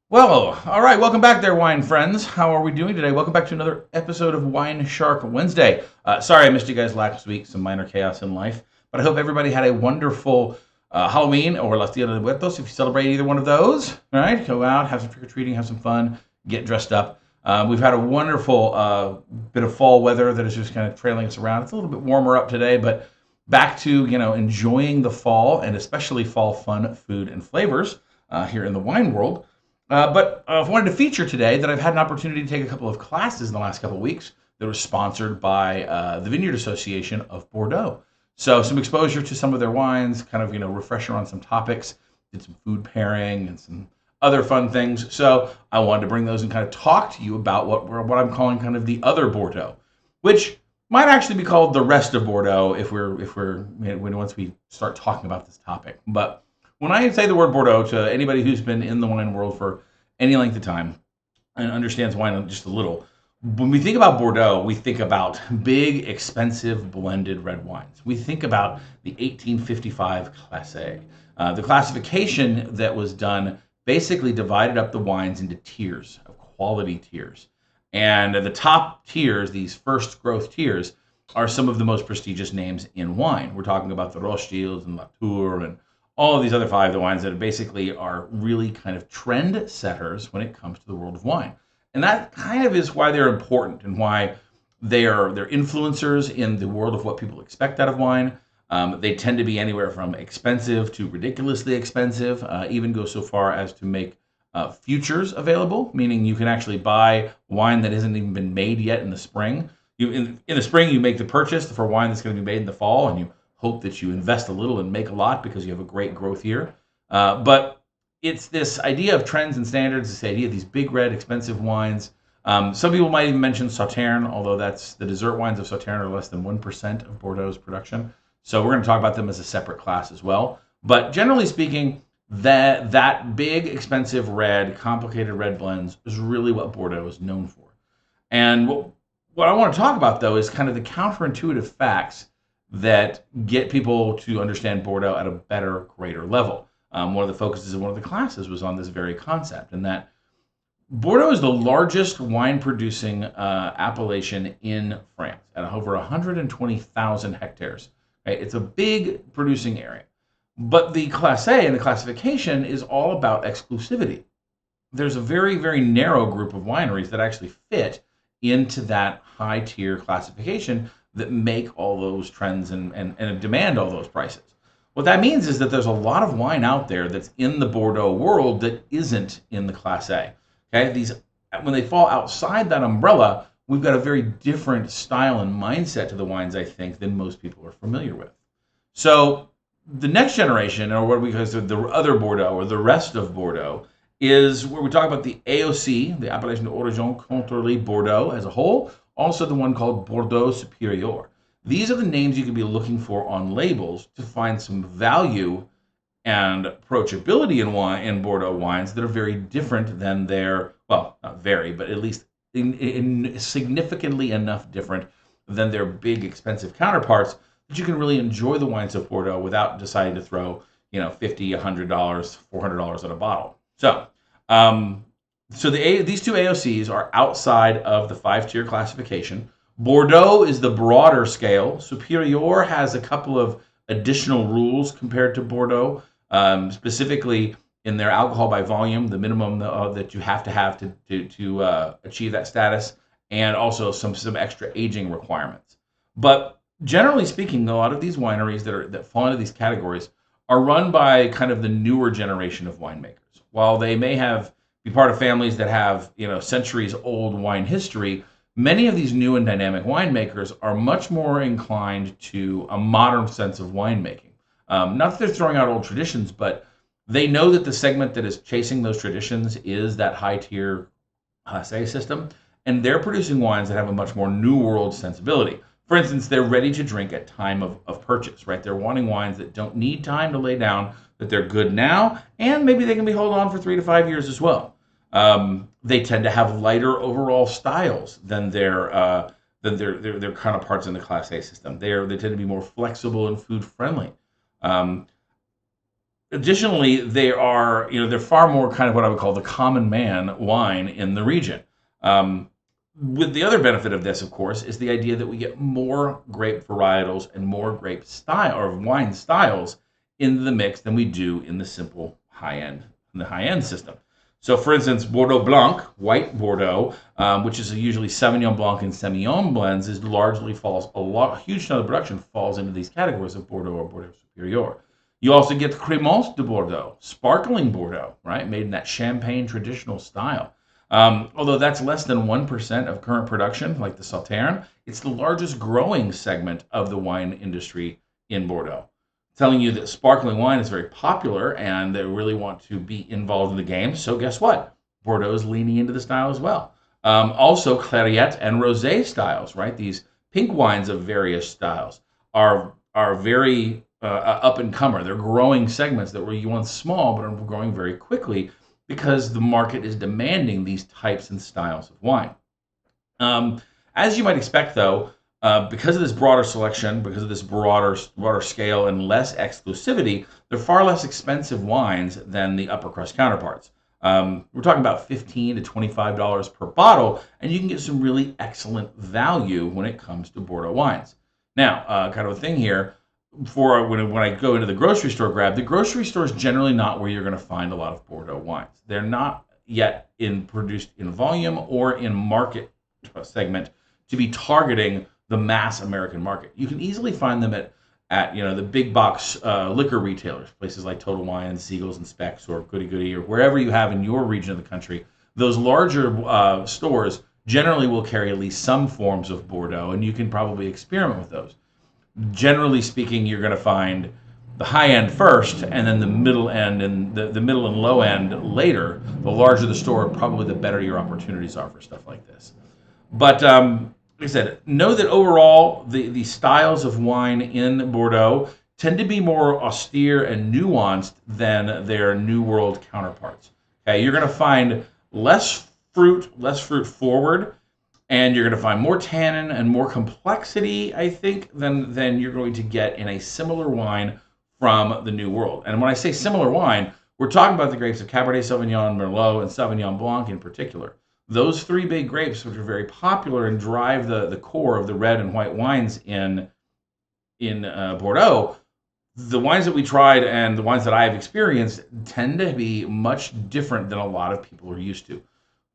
Well, all right. Welcome back there, wine friends. How are we doing today? Welcome back to another episode of WineShark Wednesday. Sorry I missed you guys last week. Some minor chaos in life. But I hope everybody had a wonderful Halloween or Las Dia de Muertos if you celebrate either one of those. All right. Go out, have some trick-or-treating, have some fun, get dressed up. We've had a wonderful bit of fall weather that is just kind of trailing us around. It's a little bit warmer up today, but back to, enjoying the fall and especially fall fun, food, and flavors here in the wine world. But I wanted to feature today that I've had an opportunity to take a couple of classes in the last couple of weeks that were sponsored by the Vineyard Association of Bordeaux. So some exposure to some of their wines, kind of, refresher on some topics, did some food pairing and some other fun things. So I wanted to bring those and kind of talk to you about what I'm calling kind of the other Bordeaux, which might actually be called the rest of Bordeaux once we start talking about this topic. But when I say the word Bordeaux to anybody who's been in the wine world for any length of time and understands wine just a little, when we think about Bordeaux, we think about big, expensive, blended red wines. We think about the 1855 Classé. The classification that was done basically divided up the wines into tiers of quality tiers. And the top tiers, these first growth tiers, are some of the most prestigious names in wine. We're talking about the Rothschilds and Latour and all of these other five, the wines that basically are really kind of trend setters when it comes to the world of wine. And that kind of is why they're important and why they're influencers in the world of what people expect out of wine. They tend to be anywhere from expensive to ridiculously expensive, even go so far as to make futures available, meaning you can actually buy wine that hasn't even been made yet in the spring. In the spring, you make the purchase for wine that's going to be made in the fall, and you hope that you invest a little and make a lot because you have a great growth year. But it's this idea of trends and standards, this idea of these big red expensive wines. Some people might even mention Sauterne, although that's the dessert wines of Sauterne are less than 1% of Bordeaux's production. So we're going to talk about them as a separate class as well. But generally speaking, that big, expensive red, complicated red blends is really what Bordeaux is known for. And what I want to talk about, though, is kind of the counterintuitive facts that get people to understand Bordeaux at a better, greater level. One of the focuses of one of the classes was on this very concept, and that Bordeaux is the largest wine-producing appellation in France at over 120,000 hectares. Right? It's a big producing area. But the Classé and the classification is all about exclusivity. There's a very, very narrow group of wineries that actually fit into that high tier classification that make all those trends and demand all those prices. What that means is that there's a lot of wine out there that's in the Bordeaux world that isn't in the Classé. Okay, these when they fall outside that umbrella, we've got a very different style and mindset to the wines, I think, than most people are familiar with. So the next generation, or what we call the other Bordeaux, or the rest of Bordeaux, is where we talk about the AOC, the Appellation d'Origine Contrôlée Bordeaux as a whole, also the one called Bordeaux Supérieur. These are the names you can be looking for on labels to find some value and approachability in Bordeaux wines that are very different than their, well, not very, but at least in significantly enough different than their big expensive counterparts that you can really enjoy the wines of Bordeaux without deciding to throw, $50, $100, $400 at a bottle. So, these two AOCs are outside of the 5-tier classification. Bordeaux is the broader scale. Supérieur has a couple of additional rules compared to Bordeaux, specifically in their alcohol by volume, the minimum that you have to achieve that status, and also some extra aging requirements. But generally speaking, a lot of these wineries that fall into these categories are run by kind of the newer generation of winemakers. While they may be part of families that have centuries old wine history, many of these new and dynamic winemakers are much more inclined to a modern sense of winemaking. Not that they're throwing out old traditions, but they know that the segment that is chasing those traditions is that high tier Classé system, and they're producing wines that have a much more new world sensibility. For instance, they're ready to drink at time of purchase, right? They're wanting wines that don't need time to lay down, that they're good now, and maybe they can be held on for 3 to 5 years as well. They tend to have lighter overall styles than their counterparts in the Class A system. They tend to be more flexible and food friendly. Additionally, they are, they're far more kind of what I would call the common man wine in the region. Um, with the other benefit of this, of course, is the idea that we get more grape varietals and more grape style or wine styles in the mix than we do in the simple high end system. So, for instance, Bordeaux Blanc, white Bordeaux, which is usually Sauvignon Blanc and Semillon blends, is largely falls a huge chunk of the production falls into these categories of Bordeaux or Bordeaux Superior. You also get Crémence de Bordeaux, sparkling Bordeaux, right, made in that champagne traditional style. Although that's less than 1% of current production, like the Sauterne, it's the largest growing segment of the wine industry in Bordeaux. Telling you that sparkling wine is very popular and they really want to be involved in the game. So guess what? Bordeaux is leaning into the style as well. Also, Clairette and Rosé styles, right? These pink wines of various styles are very up and comer. They're growing segments that were once small but are growing very quickly because the market is demanding these types and styles of wine. As you might expect, though, because of this broader selection, because of this broader scale and less exclusivity, they're far less expensive wines than the upper crust counterparts. We're talking about $15 to $25 per bottle, and you can get some really excellent value when it comes to Bordeaux wines. Now, kind of a thing here, for when I go into the grocery store the grocery store is generally not where you're going to find a lot of Bordeaux wines. They're not yet produced in volume or in market segment to be targeting the mass American market. You can easily find them at the big box liquor retailers, places like Total Wine and Siegel's and Specs or Goody Goody or wherever you have in your region of the country. Those larger stores generally will carry at least some forms of Bordeaux, and you can probably experiment with those. Generally speaking, you're going to find the high end first, and then the middle end and the middle and low end later. The larger the store, probably the better your opportunities are for stuff like this. But like I said, know that overall the styles of wine in Bordeaux tend to be more austere and nuanced than their New World counterparts. Okay, you're going to find less fruit forward, and you're going to find more tannin and more complexity, I think, than you're going to get in a similar wine from the New World. And when I say similar wine, we're talking about the grapes of Cabernet Sauvignon, Merlot, and Sauvignon Blanc in particular. Those three big grapes, which are very popular and drive the core of the red and white wines in Bordeaux, the wines that we tried and the wines that I've experienced tend to be much different than a lot of people are used to.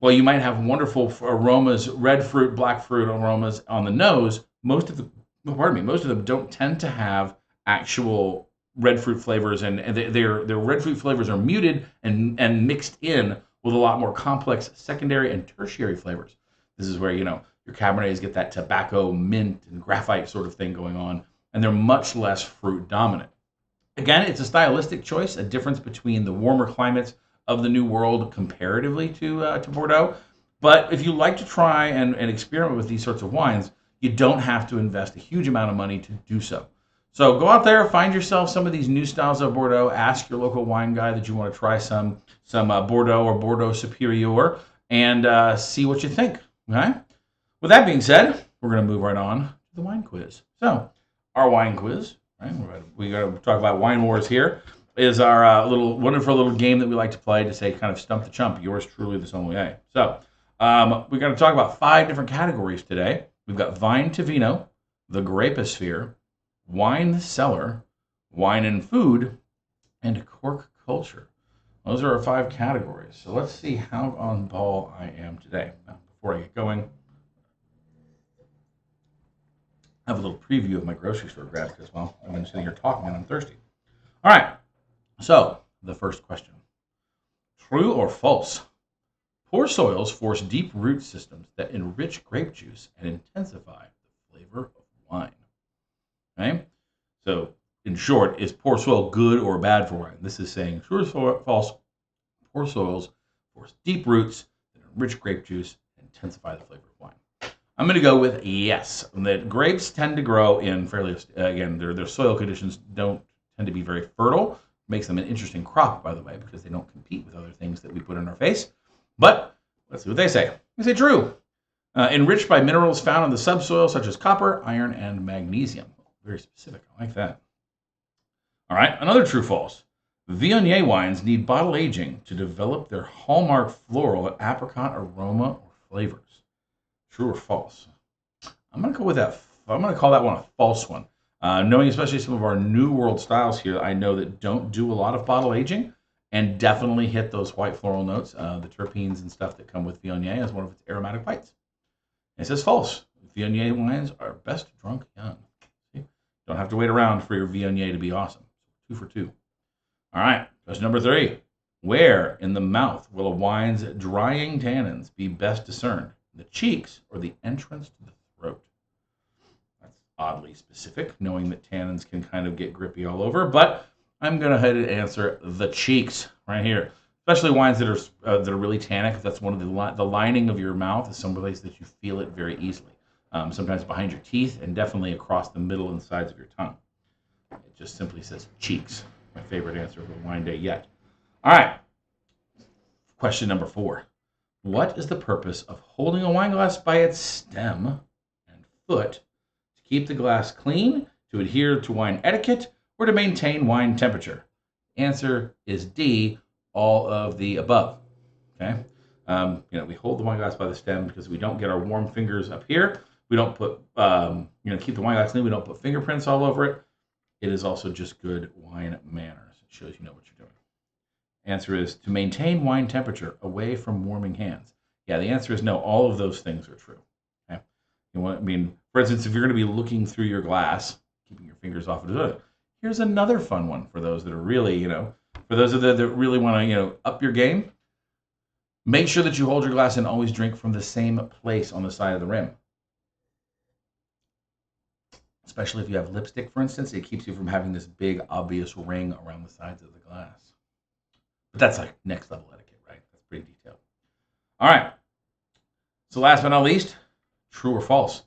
Well, you might have wonderful aromas, red fruit, black fruit aromas on the nose. Most of them don't tend to have actual red fruit flavors, and their red fruit flavors are muted and mixed in with a lot more complex secondary and tertiary flavors. This is where your Cabernets get that tobacco, mint, and graphite sort of thing going on, and they're much less fruit dominant. Again, it's a stylistic choice, a difference between the warmer climates of the New World comparatively to Bordeaux. But if you like to try and experiment with these sorts of wines, you don't have to invest a huge amount of money to do so. So go out there, find yourself some of these new styles of Bordeaux. Ask your local wine guy that you want to try some Bordeaux or Bordeaux Superior, and see what you think. Okay. With that being said, we're going to move right on to the wine quiz. So our wine quiz, right? We got to talk about wine wars here. Is our wonderful little game that we like to play to say kind of stump the chump. Yours truly, the sommelier. So we're going to talk about 5 different categories today. We've got vine to vino, the graposphere, wine cellar, wine and food, and cork culture. Those are our 5 categories. So let's see how on ball I am today. Now, before I get going, I have a little preview of my grocery store grab because, well, I've been sitting here talking and I'm thirsty. All right. So, the first question. True or false? Poor soils force deep root systems that enrich grape juice and intensify the flavor of wine. Okay? So, in short, is poor soil good or bad for wine? This is saying true or false. Poor soils force deep roots that enrich grape juice and intensify the flavor of wine. I'm going to go with yes. That grapes tend to grow in fairly, again, their soil conditions don't tend to be very fertile. Makes them an interesting crop, by the way, because they don't compete with other things that we put in our face. But let's see what they say. They say true. Enriched by minerals found in the subsoil, such as copper, iron, and magnesium. Very specific. I like that. All right, another true false. Viognier wines need bottle aging to develop their hallmark floral and apricot aroma or flavors. True or false? I'm going to go with that. I'm going to call that one a false one. Knowing especially some of our New World styles here, I know that don't do a lot of bottle aging and definitely hit those white floral notes, the terpenes and stuff that come with Viognier as one of its aromatic whites. And it says false. Viognier wines are best drunk young. See? Don't have to wait around for your Viognier to be awesome. 2 for 2. All right, question number 3. Where in the mouth will a wine's drying tannins be best discerned? The cheeks or the entrance to the throat? That's oddly specific, knowing that tannins can kind of get grippy all over, but I'm going to head and answer the cheeks right here. Especially wines that are really tannic. That's one of the lining of your mouth is some place that you feel it very easily. Sometimes behind your teeth and definitely across the middle and sides of your tongue. It just simply says cheeks. My favorite answer for wine day yet. All right. Question number 4. What is the purpose of holding a wine glass by its stem and foot? To keep the glass clean, to adhere to wine etiquette, or to maintain wine temperature? Answer is D, all of the above. Okay. We hold the wine glass by the stem because we don't get our warm fingers up here. We don't put, keep the wine glass clean. We don't put fingerprints all over it. It is also just good wine manners. It shows you know what you're doing. Answer is to maintain wine temperature away from warming hands. Yeah, the answer is no. All of those things are true. Okay? For instance, if you're going to be looking through your glass, keeping your fingers off of it, here's another fun one for those that are really, for those that really want to, up your game. Make sure that you hold your glass and always drink from the same place on the side of the rim. Especially if you have lipstick, for instance, it keeps you from having this big, obvious ring around the sides of the glass. But that's like next level etiquette, right? That's pretty detailed. All right. So last but not least, true or false?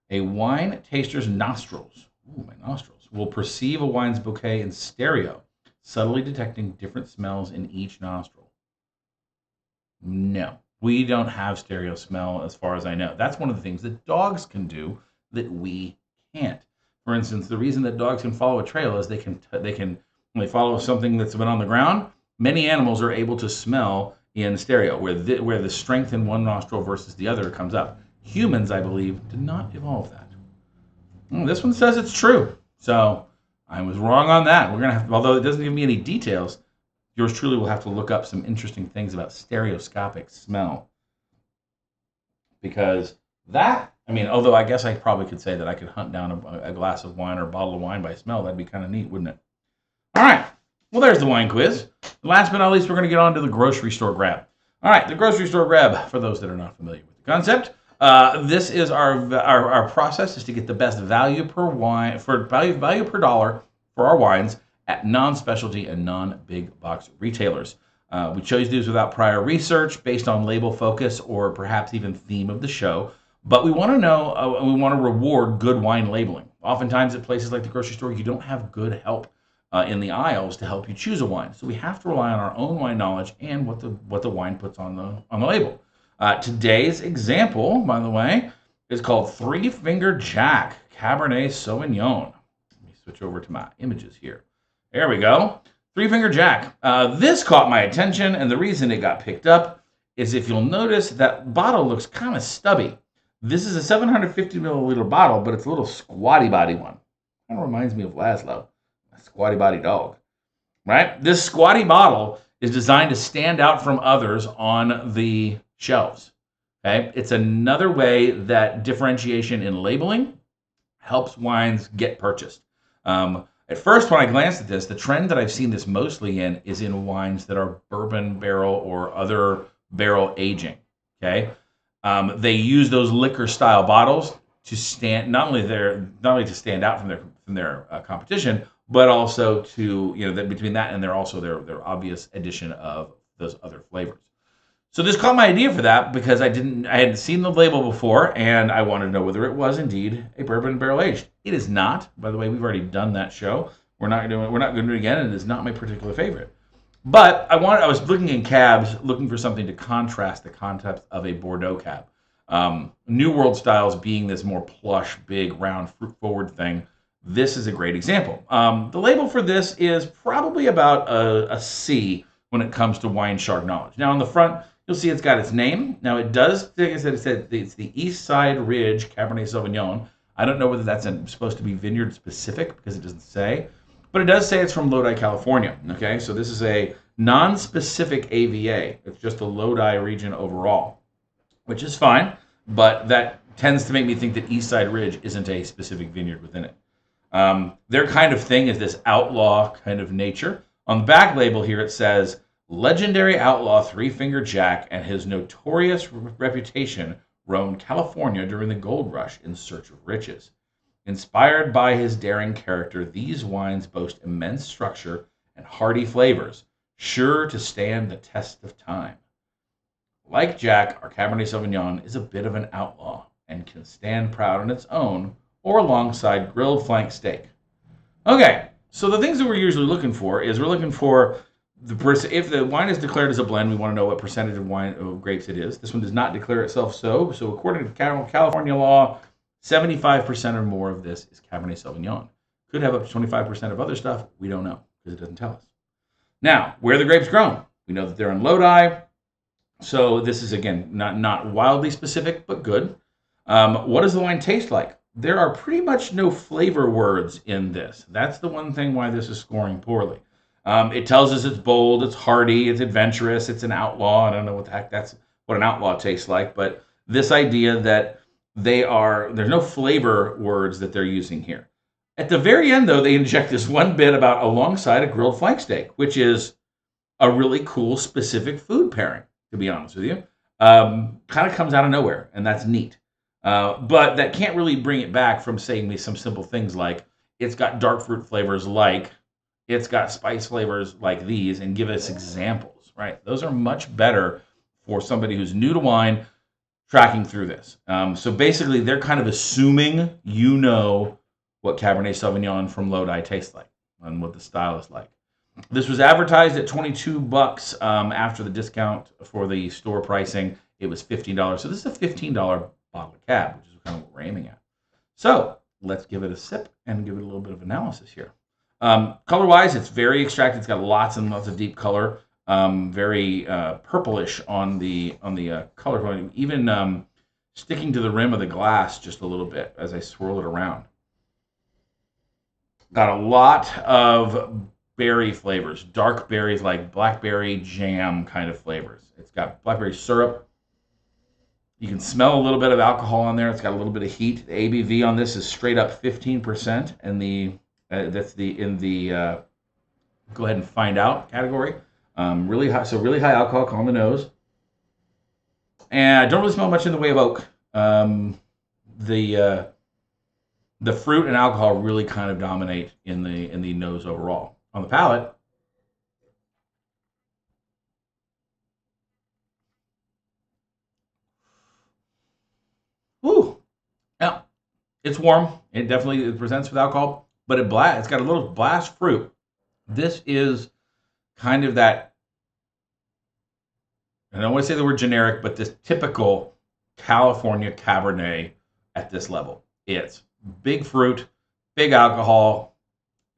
A wine taster's nostrils, my nostrils, will perceive a wine's bouquet in stereo, subtly detecting different smells in each nostril. No, we don't have stereo smell as far as I know. That's one of the things that dogs can do that we can't. For instance, the reason that dogs can follow a trail is when they follow something that's been on the ground. Many animals are able to smell in stereo, where the strength in one nostril versus the other comes up. Humans, I believe, did not evolve that. This one says it's true, so I was wrong on that. We're gonna have, although it doesn't give me any details, yours truly will have to look up some interesting things about stereoscopic smell, because that, although I guess I probably could say that I could hunt down a glass of wine or a bottle of wine by smell. That'd be kind of neat, wouldn't it? All right. Well, there's the wine quiz. Last but not least, we're going to get on to the grocery store grab. All right, the grocery store grab, for those that are not familiar with the concept, this is our process is to get the best value per wine, for value per dollar for our wines at non-specialty and non-big box retailers. We chose these without prior research, based on label focus or perhaps even theme of the show. But we want to know, we want to reward good wine labeling. Oftentimes at places like the grocery store, you don't have good help in the aisles to help you choose a wine. So we have to rely on our own wine knowledge and what the wine puts on the label. Today's example, by the way, is called Three Finger Jack Cabernet Sauvignon. Let me switch over to my images here. There we go. Three Finger Jack. This caught my attention, and the reason it got picked up is if you'll notice that bottle looks kind of stubby. This is a 750 milliliter bottle, but it's a little squatty body one. Kind of reminds me of Laszlo, a squatty body dog, right? This squatty bottle is designed to stand out from others on the shelves. Okay, it's another way that differentiation in labeling helps wines get purchased. At first, when I glanced at this, the trend that I've seen this mostly in is in wines that are bourbon barrel or other barrel aging. Okay, they use those liquor style bottles to stand not only to stand out from their competition, but also to that between that and their obvious addition of those other flavors. So this caught my idea for that because I hadn't seen the label before, and I wanted to know whether it was indeed a bourbon barrel aged. It is not. By the way, we've already done that show. We're not going to do it again, and it is not my particular favorite. But I was looking in cabs, looking for something to contrast the concept of a Bordeaux cab. New World styles being this more plush, big, round, fruit-forward thing. This is a great example. The label for this is probably about a C when it comes to WineShark knowledge. Now on the front, you'll see it's got its name. Now it does, like I said, it's the East Side Ridge Cabernet Sauvignon. I don't know whether that's supposed to be vineyard specific because it doesn't say, but it does say it's from Lodi, California. Okay, so this is a non-specific AVA. It's just the Lodi region overall, which is fine, but that tends to make me think that East Side Ridge isn't a specific vineyard within it. Their kind of thing is this outlaw kind of nature. On the back label here, it says, legendary outlaw Three Finger Jack and his notorious reputation roamed California during the gold rush in search of riches. Inspired by his daring character, these wines boast immense structure and hearty flavors, sure to stand the test of time. Like Jack, our Cabernet Sauvignon is a bit of an outlaw and can stand proud on its own or alongside grilled flank steak. Okay, so the things that we're usually looking for is we're looking for if the wine is declared as a blend, we want to know what percentage of grapes it is. This one does not declare itself so. So according to California law, 75% or more of this is Cabernet Sauvignon. Could have up to 25% of other stuff. We don't know because it doesn't tell us. Now, where are the grapes grown? We know that they're in Lodi. So this is, again, not wildly specific, but good. What does the wine taste like? There are pretty much no flavor words in this. That's the one thing why this is scoring poorly. It tells us it's bold, it's hearty, it's adventurous, it's an outlaw. I don't know what the heck that's what an outlaw tastes like, but this idea that there's no flavor words that they're using here. At the very end, though, they inject this one bit about alongside a grilled flank steak, which is a really cool specific food pairing, to be honest with you. Kind of comes out of nowhere, and that's neat. But that can't really bring it back from saying me some simple things like it's got dark fruit flavors like, it's got spice flavors like these, and give us examples, right? Those are much better for somebody who's new to wine tracking through this. So basically, they're kind of assuming you know what Cabernet Sauvignon from Lodi tastes like and what the style is like. This was advertised at $22 after the discount for the store pricing. It was $15. So this is a $15 bottle of Cab, which is kind of what we're aiming at. So let's give it a sip and give it a little bit of analysis here. Color-wise, it's very extracted. It's got lots and lots of deep color, very purplish on the color, even sticking to the rim of the glass just a little bit as I swirl it around. Got a lot of berry flavors, dark berries like blackberry jam kind of flavors. It's got blackberry syrup. You can smell a little bit of alcohol on there. It's got a little bit of heat. The ABV on this is straight up 15%, and that's in the go ahead and find out category. Really high, so really high alcohol on the nose, and I don't really smell much in the way of oak. The fruit and alcohol really kind of dominate in the nose overall. On the palate, whew, yeah, it's warm. It definitely presents with alcohol, but it's got a little blast fruit. This is kind of that, I don't want to say the word generic, but this typical California Cabernet at this level. It's big fruit, big alcohol.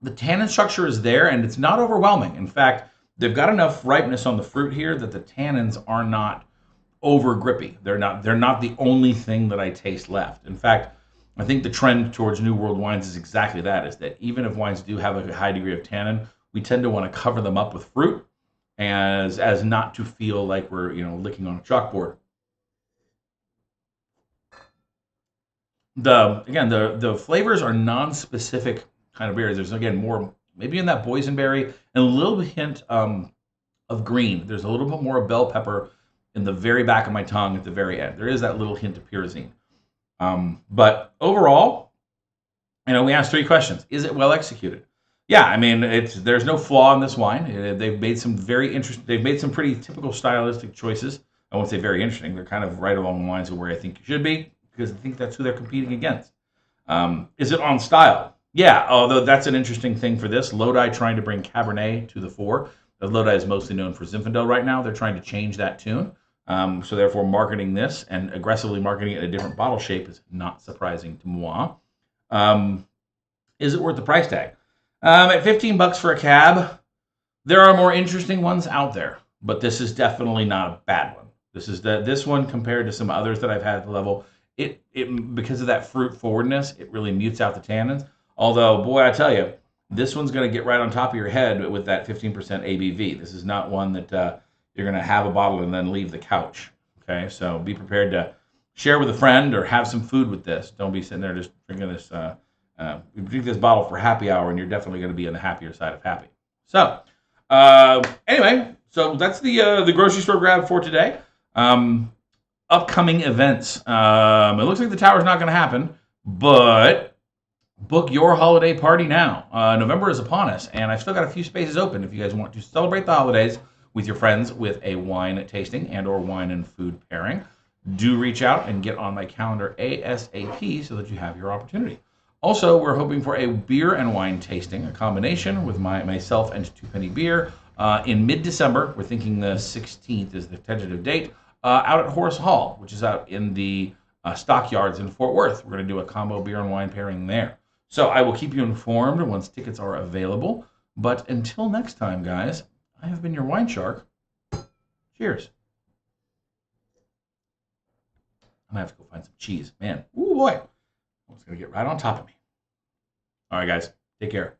The tannin structure is there, and it's not overwhelming. In fact, they've got enough ripeness on the fruit here that the tannins are not over grippy. They're not the only thing that I taste left. In fact, I think the trend towards New World wines is exactly that, is that even if wines do have a high degree of tannin, we tend to want to cover them up with fruit as not to feel like we're licking on a chalkboard. The flavors are non-specific kind of berries. There's again more maybe in that boysenberry and a little hint of green. There's a little bit more bell pepper in the very back of my tongue at the very end. There is that little hint of pyrazine. But overall, we asked 3 questions. Is it well executed? Yeah, I mean, there's no flaw in this wine. They've made some they've made some pretty typical stylistic choices. I won't say very interesting. They're kind of right along the lines of where I think you should be, because I think that's who they're competing against. Is it on style? Yeah, although that's an interesting thing for this. Lodi trying to bring Cabernet to the fore. Lodi is mostly known for Zinfandel right now. They're trying to change that tune. So therefore, marketing this and aggressively marketing it in a different bottle shape is not surprising to moi. Is it worth the price tag? At 15 bucks for a cab, there are more interesting ones out there, but this is definitely not a bad one. This one compared to some others that I've had at the level, it because of that fruit forwardness, it really mutes out the tannins. Although, boy, I tell you, this one's going to get right on top of your head with that 15% ABV. This is not one that you're going to have a bottle and then leave the couch. Okay, so be prepared to share with a friend or have some food with this. Don't be sitting there just drinking this. You drink this bottle for happy hour, and you're definitely going to be on the happier side of happy. So, anyway, so that's the grocery store grab for today. Upcoming events. It looks like the tower's not going to happen, but book your holiday party now. November is upon us, and I've still got a few spaces open if you guys want to celebrate the holidays with your friends with a wine tasting and or wine and food pairing. Do reach out and get on my calendar ASAP so that you have your opportunity. Also, we're hoping for a beer and wine tasting, a combination with myself and Two Penny Beer in mid-December. We're thinking the 16th is the tentative date, out at Horace Hall, which is out in the stockyards in Fort Worth. We're going to do a combo beer and wine pairing there. So I will keep you informed once tickets are available. But until next time, guys, I have been your Wine Shark. Cheers. I'm going to have to go find some cheese. Man, ooh boy. It's going to get right on top of me. All right, guys. Take care.